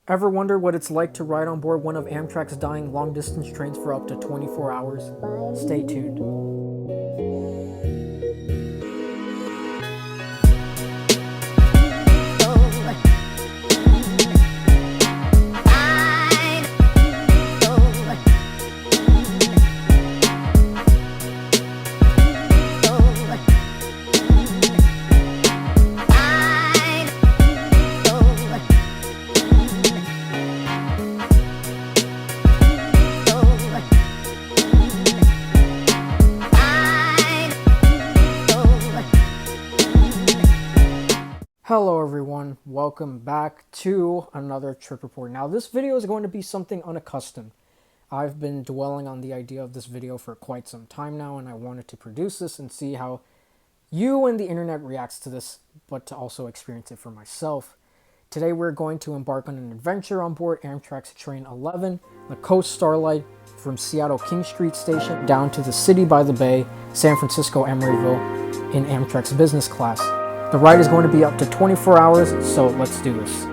Ever wonder what it's like to ride on board one of Amtrak's dying long-distance trains for up to 24 hours? Stay tuned. Hello everyone, welcome back to another trip report. Now this video is going to be something unaccustomed. I've been dwelling on the idea of this video for quite some time now, and I wanted to produce this and see how you and the internet reacts to this, but to also experience it for myself. Today we're going to embark on an adventure on board Amtrak's Train 11, the Coast Starlight, from Seattle King Street Station down to the City by the Bay, San Francisco Emeryville, in Amtrak's business class. The ride is going to be up to 24 hours, so let's do this.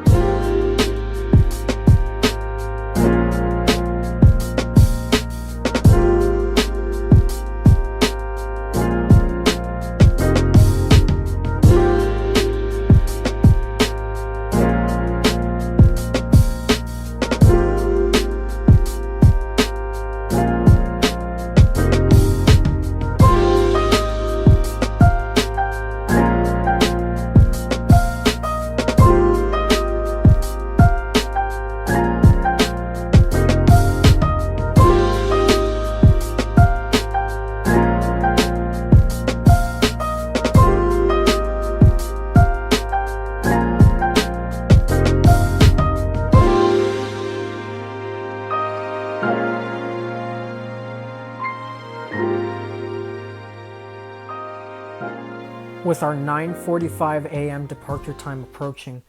With our 9:45 a.m. departure time approaching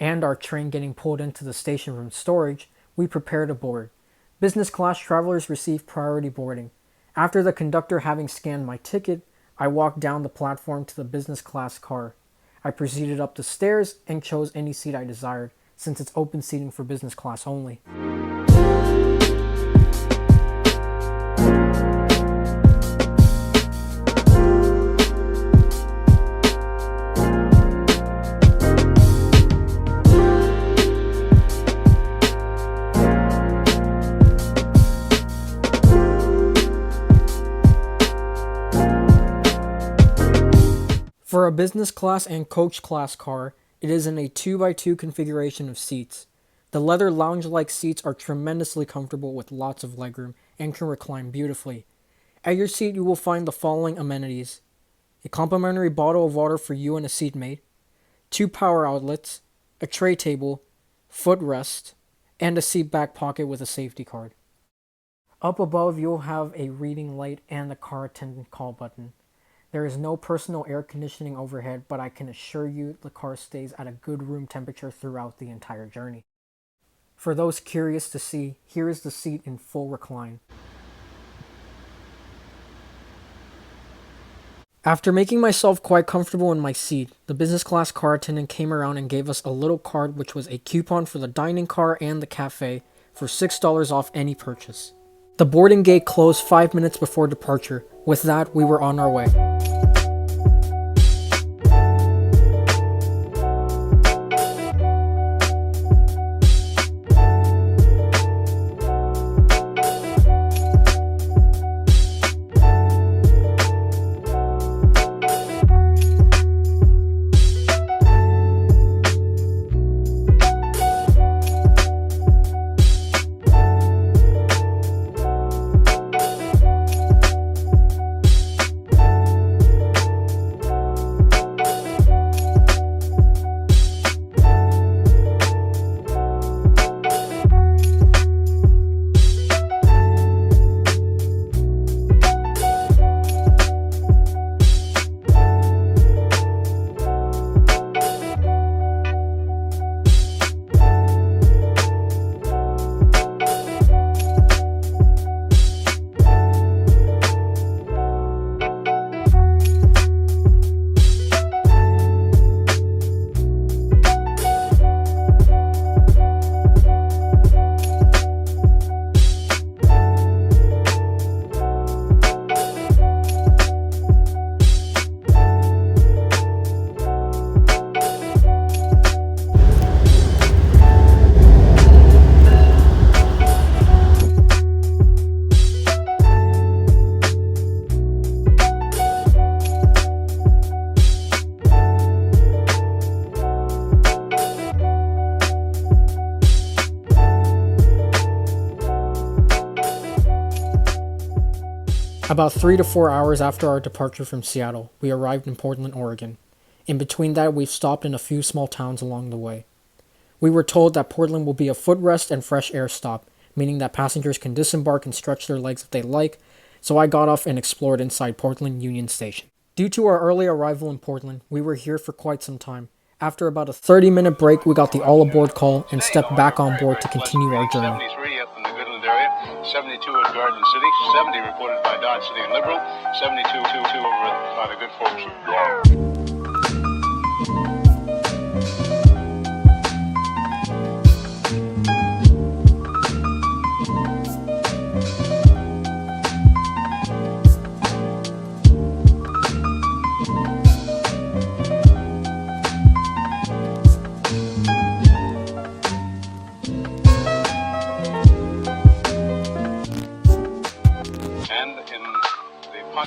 and our train getting pulled into the station from storage, we prepare to board. Business class travelers receive priority boarding. After the conductor having scanned my ticket, I walked down the platform to the business class car. I proceeded up the stairs and chose any seat I desired, since it's open seating for business class only. For a business class and coach class car, it is in a 2x2 configuration of seats. The leather lounge-like seats are tremendously comfortable with lots of legroom and can recline beautifully. At your seat you will find the following amenities: a complimentary bottle of water for you and a seatmate, 2 power outlets, a tray table, footrest, and a seat back pocket with a safety card. Up above you'll have a reading light and the car attendant call button. There is no personal air conditioning overhead, but I can assure you the car stays at a good room temperature throughout the entire journey. For those curious to see, here is the seat in full recline. After making myself quite comfortable in my seat, the business class car attendant came around and gave us a little card which was a coupon for the dining car and the cafe for $6 off any purchase. The boarding gate closed 5 minutes before departure. With that, we were on our way. About 3 to 4 hours after our departure from Seattle, we arrived in Portland, Oregon. In between that, we've stopped in a few small towns along the way. We were told that Portland will be a footrest and fresh air stop, meaning that passengers can disembark and stretch their legs if they like, so I got off and explored inside Portland Union Station. Due to our early arrival in Portland, we were here for quite some time. After about a 30-minute break, we got the all-aboard call and stepped back on board to continue our journey. 73 up in the Goodland area, 72 at Garden City, 70 reported by Dodge City and Liberal, 72 over by the good folks.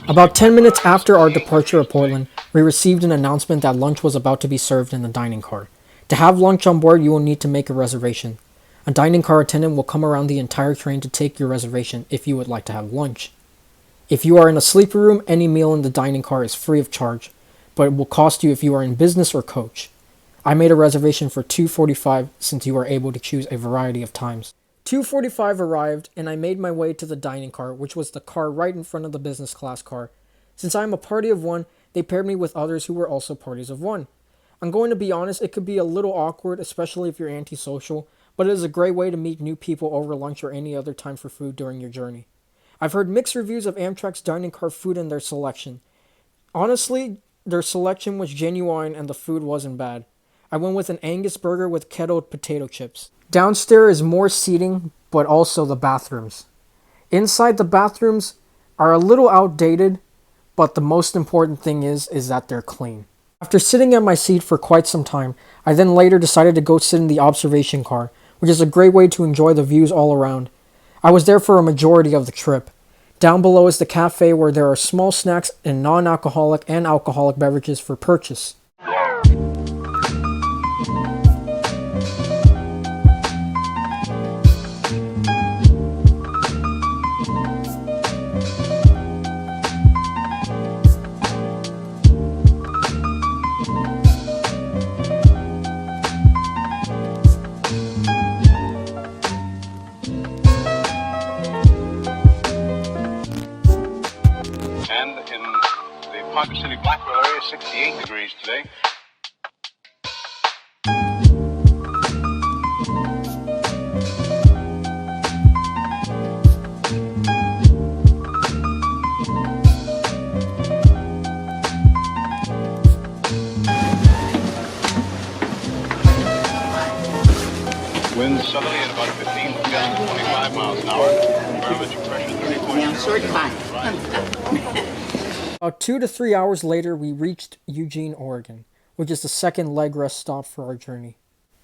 About 10 minutes after our departure of Portland, we received an announcement that lunch was about to be served in the dining car. To have lunch on board, you will need to make a reservation. A dining car attendant will come around the entire train to take your reservation if you would like to have lunch. If you are in a sleeper room, any meal in the dining car is free of charge, but it will cost you if you are in business or coach. I made a reservation for 2:45 since you are able to choose a variety of times. 2:45 arrived, and I made my way to the dining car, which was the car right in front of the business class car. Since I am a party of one, they paired me with others who were also parties of one. I'm going to be honest, it could be a little awkward, especially if you're antisocial, but it is a great way to meet new people over lunch or any other time for food during your journey. I've heard mixed reviews of Amtrak's dining car food and their selection. Honestly, their selection was genuine and the food wasn't bad. I went with an Angus burger with kettled potato chips. Downstairs is more seating, but also the bathrooms. Inside, the bathrooms are a little outdated, but the most important thing is that they're clean. After sitting at my seat for quite some time, I then later decided to go sit in the observation car, which is a great way to enjoy the views all around. I was there for a majority of the trip. Down below is the cafe where there are small snacks and non-alcoholic and alcoholic beverages for purchase. Ponca City, Blackwell area, 68 degrees today. Winds southerly at about 15, gusts 25 miles an hour. Barometric pressure 34. About 2 to 3 hours later, we reached Eugene, Oregon, which is the second leg rest stop for our journey.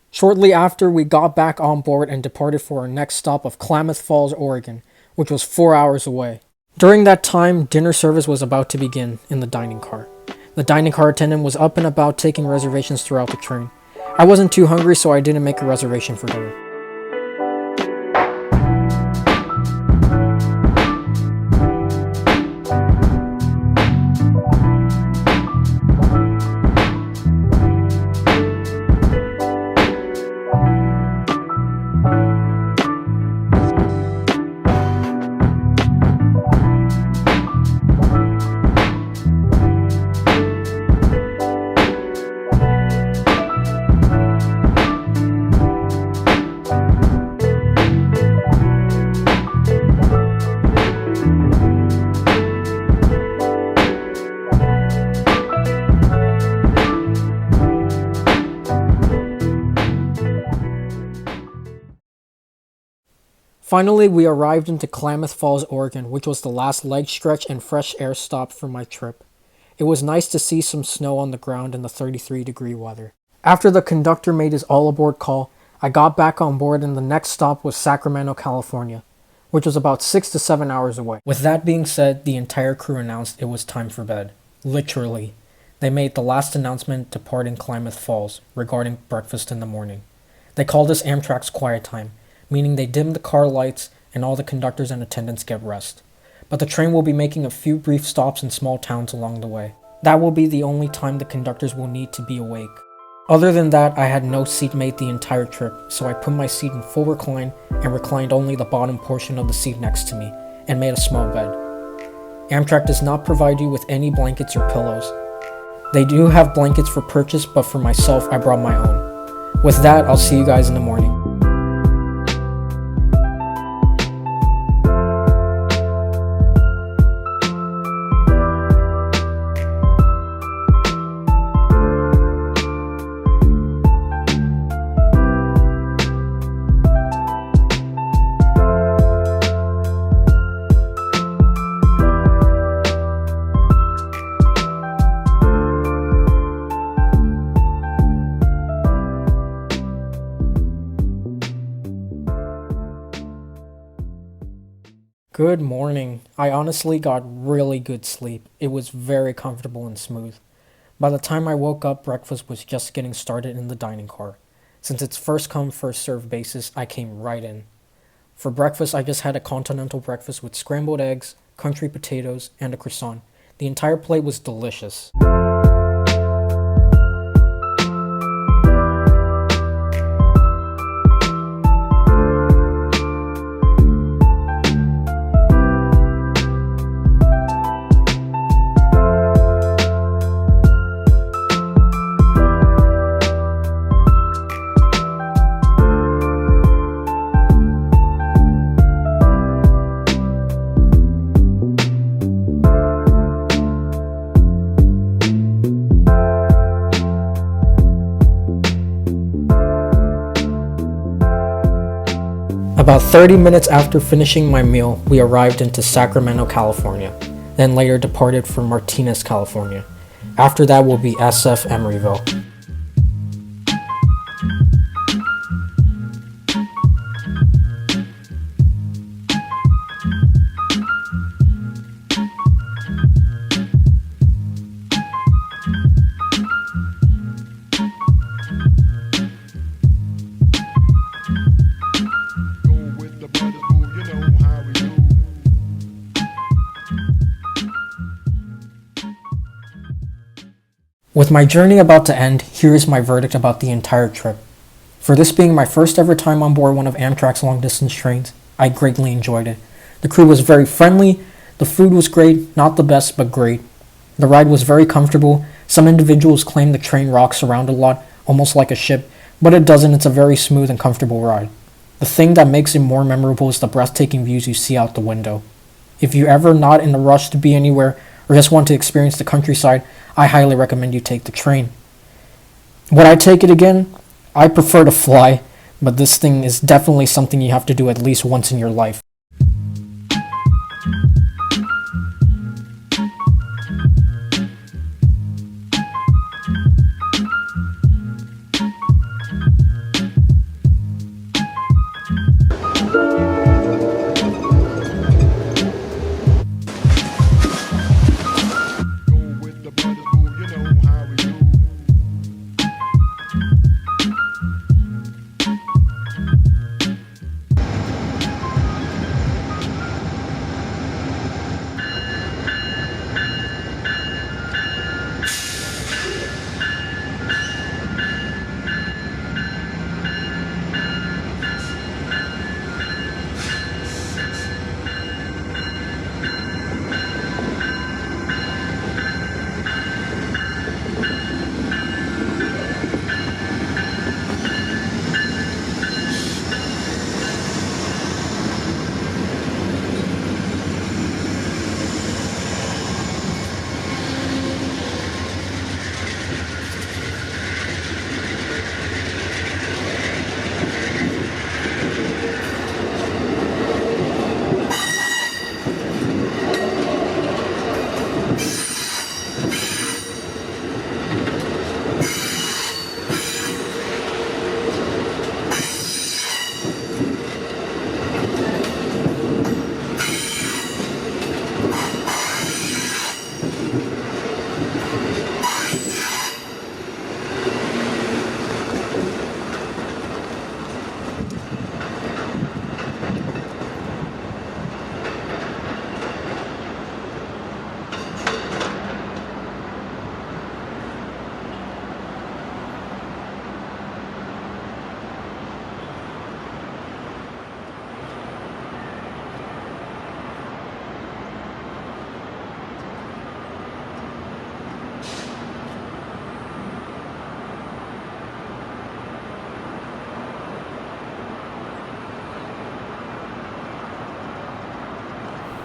Shortly after, we got back on board and departed for our next stop of Klamath Falls, Oregon, which was 4 hours away. During that time, dinner service was about to begin in the dining car. The dining car attendant was up and about taking reservations throughout the train. I wasn't too hungry, so I didn't make a reservation for dinner. Finally, we arrived into Klamath Falls, Oregon, which was the last leg stretch and fresh air stop for my trip. It was nice to see some snow on the ground in the 33-degree weather. After the conductor made his all-aboard call, I got back on board and the next stop was Sacramento, California, which was about 6 to 7 hours away. With that being said, the entire crew announced it was time for bed. Literally. They made the last announcement departing Klamath Falls regarding breakfast in the morning. They called this Amtrak's quiet time, meaning they dim the car lights and all the conductors and attendants get rest. but the train will be making a few brief stops in small towns along the way. That will be the only time the conductors will need to be awake. Other than that, I had no seatmate the entire trip, so I put my seat in full recline and reclined only the bottom portion of the seat next to me, and made a small bed. Amtrak does not provide you with any blankets or pillows. They do have blankets for purchase, but for myself, I brought my own. With that, I'll see you guys in the morning. Good morning. I honestly got really good sleep. It was very comfortable and smooth. By the time I woke up, breakfast was just getting started in the dining car. Since it's first come, first served basis, I came right in. For breakfast, I just had a continental breakfast with scrambled eggs, country potatoes, and a croissant. The entire plate was delicious. About 30 minutes after finishing my meal, we arrived into Sacramento, California, then later departed for Martinez, California. After that will be SF Emeryville. With my journey about to end, here is my verdict about the entire trip. For this being my first ever time on board one of Amtrak's long distance trains, I greatly enjoyed it. The crew was very friendly, the food was great, not the best but great. The ride was very comfortable. Some individuals claim the train rocks around a lot, almost like a ship, but it doesn't. It's a very smooth and comfortable ride. The thing that makes it more memorable is the breathtaking views you see out the window. If you're ever not in a rush to be anywhere, or just want to experience the countryside, I highly recommend you take the train. Would I take it again? I prefer to fly, but this thing is definitely something you have to do at least once in your life.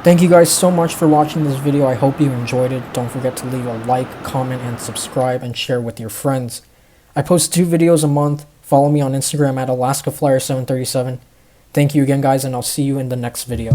Thank you guys so much for watching this video. I hope you enjoyed it. Don't forget to leave a like, comment, and subscribe, and share with your friends. I post 2 videos a month. Follow me on Instagram at AlaskaFlyer737. Thank you again, guys, and I'll see you in the next video.